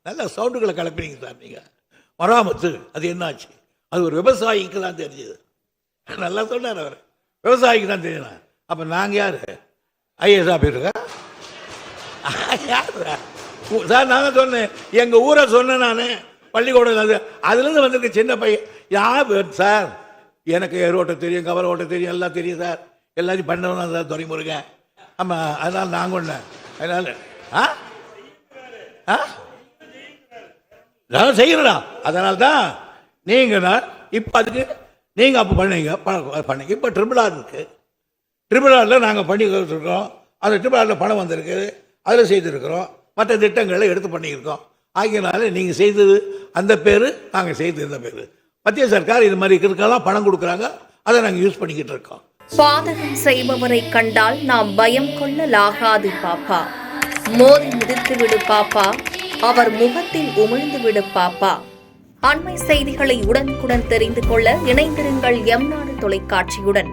நல்ல சவுண்டுகளை கிளப்பினீங்க சார். நீங்கள் மராமத்து அது என்னாச்சு? அது ஒரு விவசாயிக்கு தான் தெரிஞ்சது. நல்லா சொன்னார் அவர், விவசாயிக்கு தான் தெரியணும். அப்போ நாங்கள் யார்? ஐஏஎஸ் ஆஃபீஸருக்கா? யார் சார்? நாங்கள் சொன்னேன், எங்கள் ஊரை சொன்னேன் நான், பள்ளிக்கூடம் அதுலேருந்து வந்திருக்க சின்ன பையன். யார் சார்? எனக்கு ஏர் ஓட்ட தெரியும், கவர் ஓட்ட தெரியும், எல்லாம் தெரியும் சார். எல்லாத்தையும் பண்ணணும் சார் துரைமுருகன். ஆமாம், அதனால் நாங்கள் ஒன்று அதனால் நான் செய்யறா. அதனால தான் நீங்கள் இப்போ அதுக்கு நீங்கள் அப்போ பண்ணீங்க. இப்போ ட்ரிபிள் ஆர் இருக்குது. ட்ரிபிள் ஆரில் நாங்கள் பண்ணி கொடுத்துருக்கோம். அந்த ட்ரிபிள் ஆரில் பணம் வந்திருக்கு, அதில் செய்திருக்கிறோம். மற்ற திட்டங்களை எடுத்து பண்ணியிருக்கோம். ஆகியனால நீங்கள் செய்தது அந்த பேர், நாங்கள் செய்தது இந்த பேர். மத்திய சர்க்கார் இது மாதிரி இருக்கலாம் பணம் கொடுக்குறாங்க, அதை நாங்கள் யூஸ் பண்ணிக்கிட்டு இருக்கோம். பாதகம் செய்பவரை கண்டால் நாம் பயம் கொள்ளலாகாது பாப்பா. மோதி மிதித்து விடு பாப்பா, அவர் முகத்தில் உமிழ்ந்து விடு பாப்பா. அண்மை செய்திகளை உடனுக்குடன் தெரிந்து கொள்ள இணைந்திருங்கள் எம் நாடு தொலைக்காட்சியுடன்.